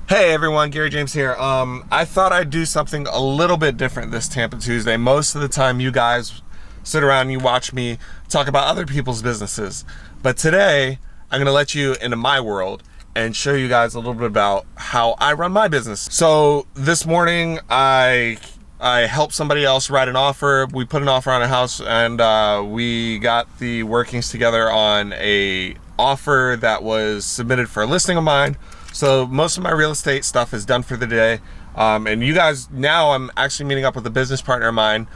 Hey everyone, Gary James here. I thought I'd do something a little bit different this Tampa Tuesday. Most of the time you guys sit around and you watch me talk about other people's businesses. But today, I'm gonna let you into my world and show you guys a little bit about how I run my business. So this morning, I helped somebody else write an offer. We put an offer on a house and we got the workings together on a offer that was submitted for a listing of mine. So most of my real estate stuff is done for the day. And you guys, now I'm actually meeting up with a business partner of mine.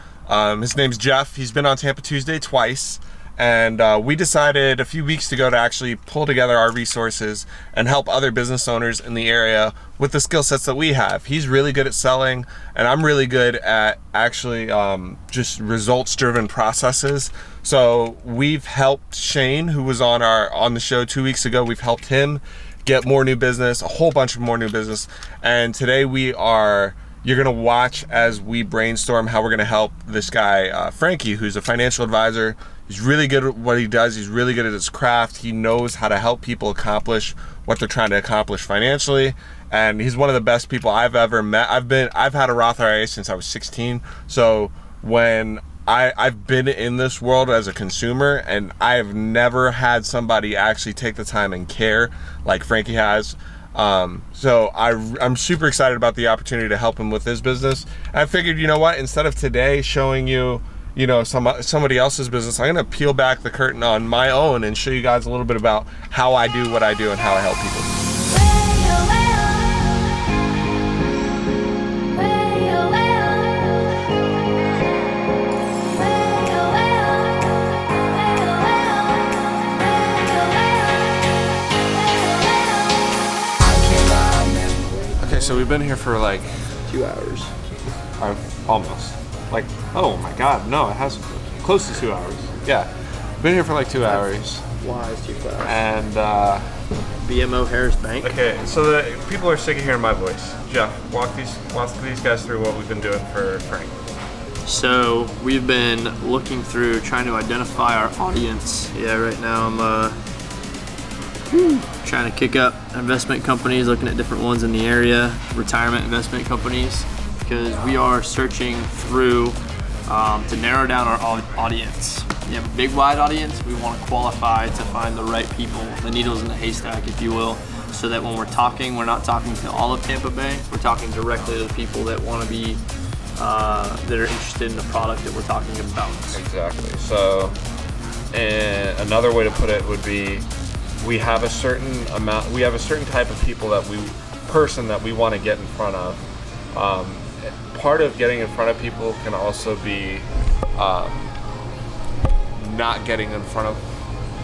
His name's Jeff. He's been on Tampa Tuesday twice. And we decided a few weeks ago to actually pull together our resources and help other business owners in the area with the skill sets that we have. He's really good at selling, and I'm really good at actually just results-driven processes. So we've helped Shane, who was on the show 2 weeks ago. We've helped him get more new business, a whole bunch of more new business. And today you're gonna watch as we brainstorm how we're gonna help this guy, Frankie, who's a financial advisor. He's really good at what he does. He's really good at his craft. He knows how to help people accomplish what they're trying to accomplish financially. And he's one of the best people I've ever met. I've had a Roth IRA since I was 16. So when I've been in this world as a consumer, and I've never had somebody actually take the time and care like Frankie has. So I'm super excited about the opportunity to help him with his business. And I figured, you know what, instead of today showing you somebody else's business, I'm gonna peel back the curtain on my own and show you guys a little bit about how I do what I do and how I help people. So we've been here for like 2 hours. Almost. Like, oh my God, no, it has close to 2 hours. Yeah, been here for like 2 hours. Why is too fast? And BMO Harris Bank. Okay, so the people are sick of hearing my voice. Jeff, walk these guys through what we've been doing for Frank. So we've been looking through, trying to identify our audience. Yeah, right now I'm trying to kick up investment companies, looking at different ones in the area, retirement investment companies, because we are searching through to narrow down our audience. We have a big, wide audience. We want to qualify to find the right people, the needles in the haystack, if you will, so that when we're talking, we're not talking to all of Tampa Bay. We're talking directly to the people that want to be, that are interested in the product that we're talking about. Exactly. So, and another way to put it would be, we have a certain type of people that we want to get in front of. Part of getting in front of people can also be not getting in front of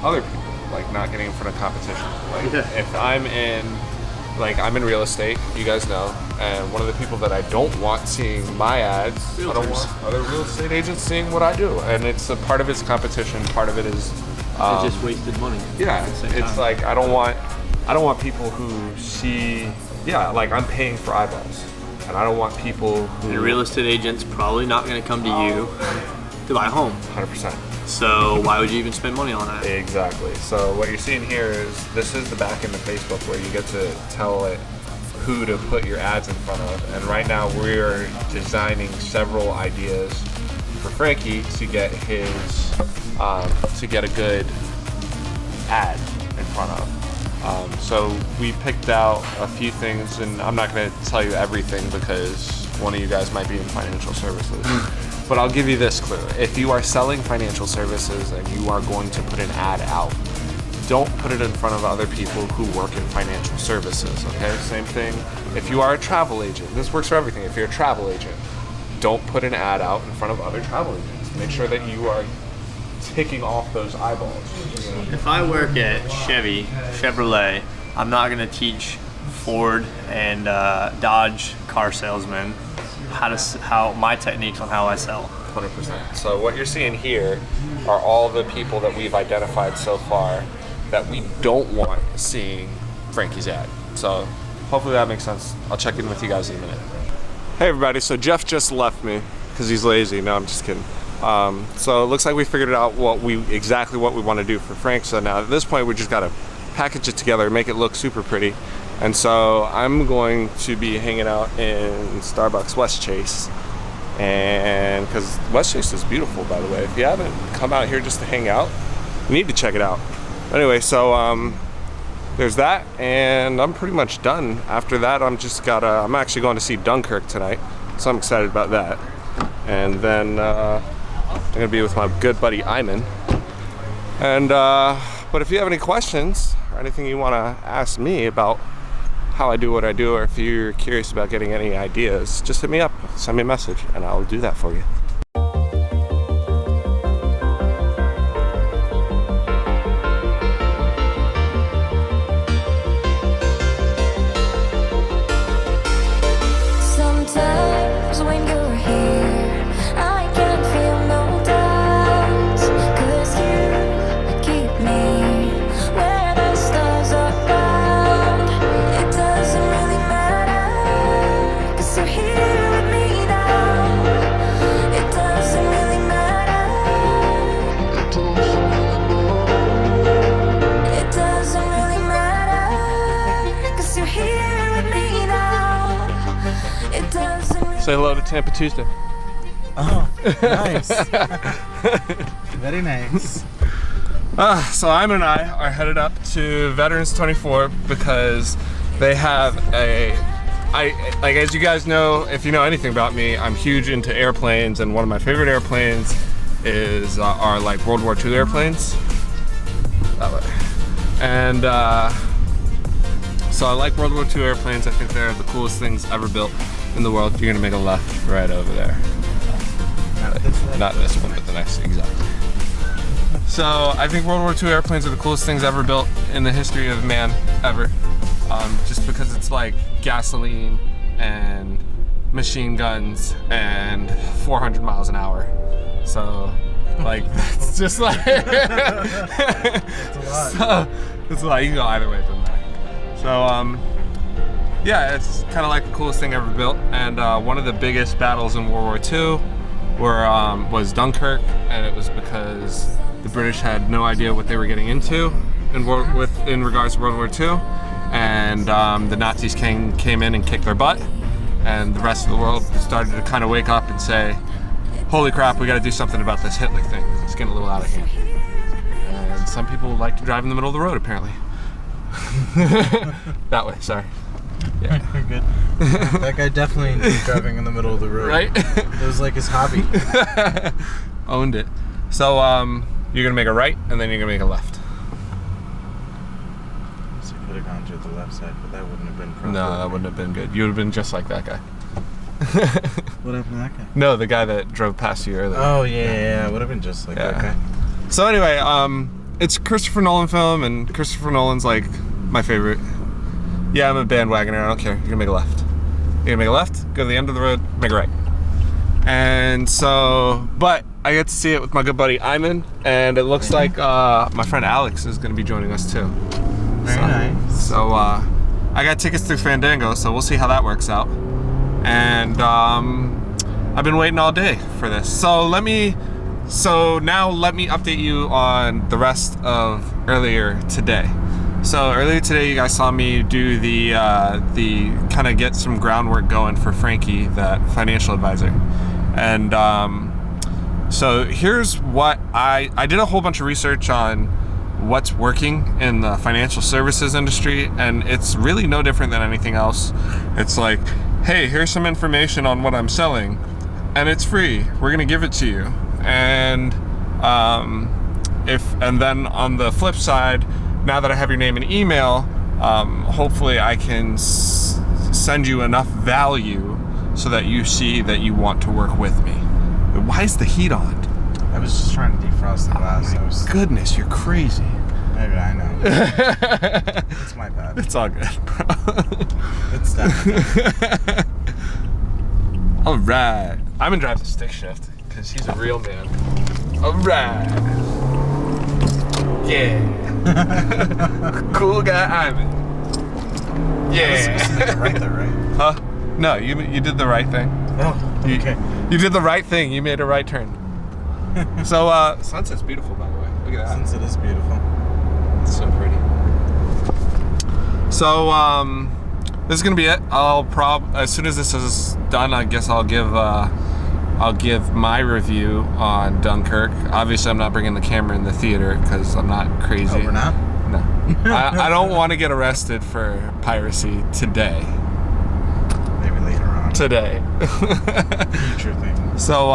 other people, like not getting in front of competition. Like if I'm in real estate, you guys know, and one of the people that I don't want seeing my ads, I don't want other real estate agents seeing what I do, and it's a part of it's competition. Part of it is it's just wasted money. Yeah, it's like I don't want people who see, like I'm paying for eyeballs, and I don't want people who. Your real estate agent's probably not going to come to you to buy a home. 100%. So why would you even spend money on that? Exactly. So what you're seeing here this is the back end of Facebook where you get to tell it who to put your ads in front of, and right now we're designing several ideas for Frankie to get a good ad in front of. So we picked out a few things, and I'm not going to tell you everything because one of you guys might be in financial services. But I'll give you this clue. If you are selling financial services and you are going to put an ad out, don't put it in front of other people who work in financial services, okay? Same thing. If you are a travel agent, this works for everything. If you're a travel agent, don't put an ad out in front of other travel agents. Make sure that you are ticking off those eyeballs. If I work at Chevrolet, I'm not going to teach Ford and Dodge car salesmen how my techniques on how I sell. 100%. So what you're seeing here are all the people that we've identified so far that we don't want seeing Frankie's ad. So hopefully that makes sense. I'll check in with you guys in a minute. Hey everybody, so Jeff just left me because he's lazy. No, I'm just kidding. So it looks like we figured out exactly what we want to do for Frank. So now at this point we just got to package it together, make it look super pretty, And so I'm going to be hanging out in Starbucks West Chase. And because West Chase is beautiful, by the way. If you haven't come out here just to hang out, you need to check it out. Anyway, so there's that, and I'm pretty much done. After that, I'm actually going to see Dunkirk tonight, so I'm excited about that. And then I'm gonna be with my good buddy Iman. And but if you have any questions or anything you want to ask me about how I do what I do, or if you're curious about getting any ideas, just hit me up, send me a message, and I'll do that for you. Sometimes when you're here, I can feel no doubt, 'cause you keep me where the stars are found. It doesn't really matter, 'cause you're here with me now. It doesn't really matter. It doesn't really matter, 'cause you're here with me now. It doesn't really. Say hello to Tampa Tuesday. Oh, nice. Very nice. So Iman and I are headed up to Veterans 24 because they have as you guys know, if you know anything about me, I'm huge into airplanes, and one of my favorite airplanes is are like World War II airplanes. That way. And so I like World War II airplanes. I think they're the coolest things ever built in the world. You're gonna make a left right over there. Not this one, but the next, exactly. So I think World War II airplanes are the coolest things ever built in the history of man, ever. Just because it's like gasoline and machine guns and 400 miles an hour. So like, it's just like, It's a lot. so, it's like, you can go either way from that. So yeah, it's kind of like the coolest thing ever built. And one of the biggest battles in World War II was Dunkirk, and it was because the British had no idea what they were getting into in regards to World War II, and the Nazis came in and kicked their butt, and the rest of the world started to kind of wake up and say, holy crap, we got to do something about this Hitler thing. It's getting a little out of hand. And some people like to drive in the middle of the road, apparently. That way, sorry. Yeah. You're good. That guy definitely enjoyed driving in the middle of the road. Right? It was like his hobby. Owned it. So you're gonna make a right, and then you're gonna make a left. So you could have gone to the left side, but that wouldn't have been proper. No, that wouldn't have been good. You would have been just like that guy. What happened to that guy? No, the guy that drove past you earlier. Oh, yeah. It would have been just like that Yeah. guy. So anyway, it's a Christopher Nolan film, and Christopher Nolan's like my favorite. Yeah, I'm a bandwagoner. I don't care. You're gonna make a left. You're gonna make a left, go to the end of the road, make a right. And so, but I get to see it with my good buddy Iman, and it looks like my friend Alex is gonna be joining us too. Very nice. So I got tickets through Fandango, so we'll see how that works out. And I've been waiting all day for this. So now let me update you on the rest of earlier today. So earlier today, you guys saw me do the kind of get some groundwork going for Frankie, that financial advisor. And so here's what I did a whole bunch of research on what's working in the financial services industry, and it's really no different than anything else. It's like, hey, here's some information on what I'm selling, and it's free. We're gonna give it to you. And then on the flip side, now that I have your name and email, hopefully I can send you enough value so that you see that you want to work with me. Why is the heat on? I was just trying to defrost the glass. Goodness, you're crazy. Maybe I know. It's my bad. It's all good, bro. It's definitely. All right. I'm gonna drive the stick shift because he's a real man. All right. Yeah. Cool guy, Iman. I was supposed to make it right there, right? Huh? No, you did the right thing. Oh, okay. You did the right thing. You made a right turn. So, sunset's beautiful, by the way. Look at that. Since it is beautiful. It's so pretty. So this is gonna be it. As soon as this is done, I guess I'll give my review on Dunkirk. Obviously, I'm not bringing the camera in the theater because I'm not crazy. Oh, we're not? No. I don't want to get arrested for piracy today. Maybe later on. Today. Future thing. So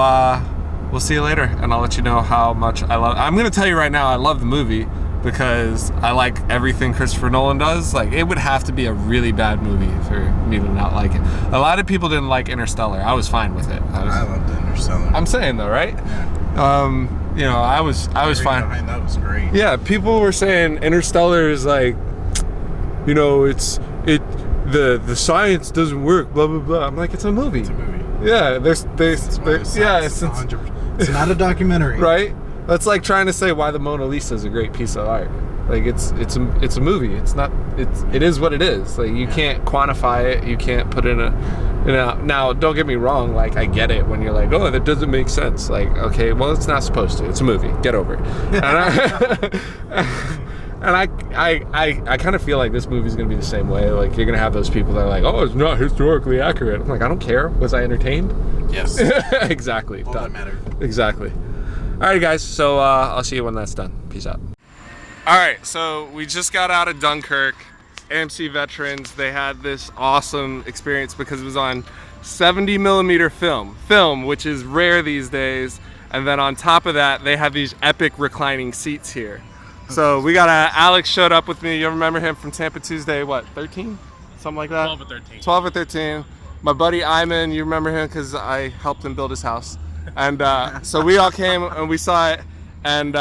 we'll see you later, and I'll let you know how much I love. I'm gonna tell you right now, I love the movie because I like everything Christopher Nolan does. Like, it would have to be a really bad movie for me to not like it. A lot of people didn't like Interstellar. I was fine with it. I loved Interstellar. I'm saying though, right? Yeah. You know, I was fine. Behind that was great. Yeah, people were saying Interstellar is like, you know, the science doesn't work, blah blah blah. I'm like, it's a movie. It's a movie. Yeah, it's not a documentary. Right? That's like trying to say why the Mona Lisa is a great piece of art. Like, it's a movie. It is what it is. Like, you can't quantify it. You can't put in now, don't get me wrong, like, I get it when you're like, oh, that doesn't make sense. Like, okay, well, it's not supposed to. It's a movie. Get over it. And I kind of feel like this movie's gonna be the same way. Like, you're gonna have those people that are like, oh, it's not historically accurate. I'm like, I don't care. Was I entertained? Yes. Exactly. All that mattered. Exactly. All right, guys. So I'll see you when that's done. Peace out. All right. So we just got out of Dunkirk. AMC veterans, they had this awesome experience because it was on 70 millimeter film, which is rare these days. And then on top of that, they have these epic reclining seats here. So we got Alex showed up with me. You remember him from Tampa Tuesday, what, 13? Something like that? 12 or 13. 12 or 13. My buddy Iman, you remember him because I helped him build his house. And so we all came and we saw it. And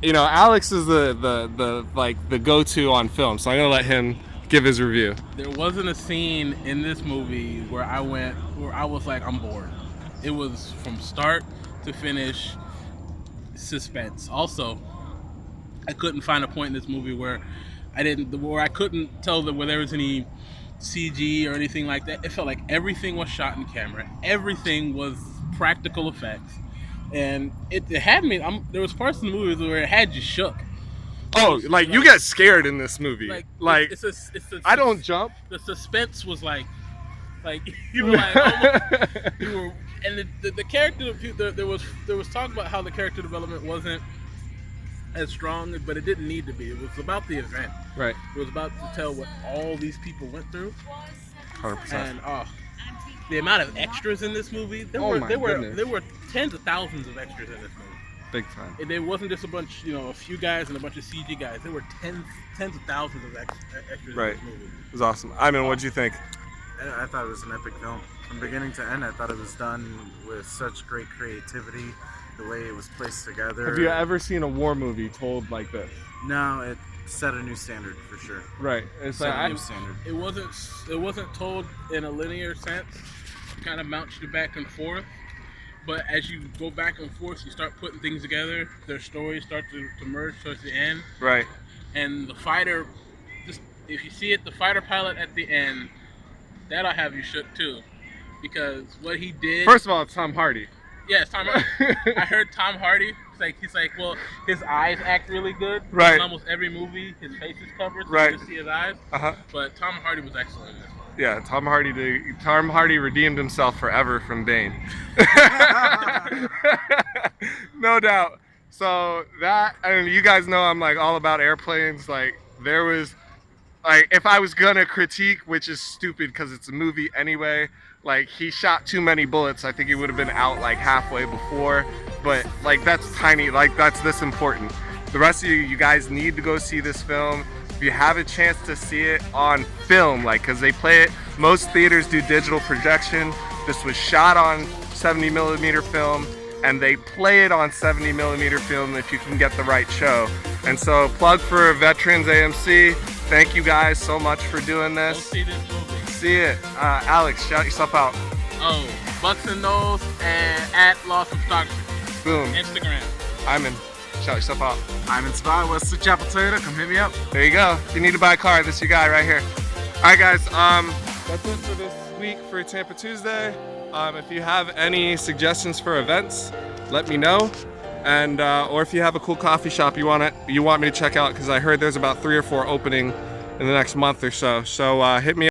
you know, Alex is the go-to on film. So I'm gonna let him give his review. There wasn't a scene in this movie where I was like, I'm bored. It was from start to finish suspense. Also, I couldn't find a point in this movie where I couldn't tell where there was any CG or anything like that. It felt like everything was shot in camera. Everything was practical effects. And it had me, there was parts of the movie where it had you shook. Oh, like you get scared in this movie. Like it's I don't jump. The suspense was like you were like almost, and the character, there was talk about how the character development wasn't as strong, but it didn't need to be. It was about the event. Right. It was about to tell what all these people went through. 100%. And the amount of extras in this movie, there were tens of thousands of extras in this movie. Big time. And it wasn't just a few guys and a bunch of CG guys. There were tens of thousands of extras right. in this movie. It was awesome. I mean, what'd you think? I thought it was an epic film. From beginning to end, I thought it was done with such great creativity, the way it was placed together. Have you ever seen a war movie told like this? No, it set a new standard for sure. Right. It's Set like, a new standard. It wasn't told in a linear sense. It kind of bounced you back and forth. But as you go back and forth, you start putting things together. Their stories start to merge towards the end. right. And the fighter, just if you see it, the fighter pilot at the end, that'll have you shook too, because what he did. First of all, it's Tom Hardy. Yes, Tom Hardy. I heard Tom Hardy. He's like, well, his eyes act really good. Right. In almost every movie, his face is covered, so Right. you just see his eyes. But Tom Hardy was excellent in this movie. Yeah, Tom Hardy redeemed himself forever from Bane. No doubt. So that, I mean, you guys know I'm like all about airplanes. Like, there was, like, if I was gonna critique, which is stupid because it's a movie anyway, like, he shot too many bullets. I think he would have been out like halfway before. But like, that's tiny, like, that's this important. The rest of you guys need to go see this film. If you have a chance to see it on film, like, because they play it, most theaters do digital projection. This was shot on 70 millimeter film, and they play it on 70 millimeter film if you can get the right show. And so, plug for Veterans AMC. Thank you guys so much for doing Go this. see this movie. See it. Alex, shout yourself out. Oh, Bucks and Nose and at Lawson Photography. Boom. Instagram. I'm in. Shout yourself out. I'm inspired. West the Chapel Toyota. Come hit me up. There you go. If you need to buy a car, this is your guy right here. All right, guys. That's it for this week for Tampa Tuesday. If you have any suggestions for events, let me know. And or if you have a cool coffee shop you want me to check out, because I heard there's about 3 or 4 opening in the next month or so. So hit me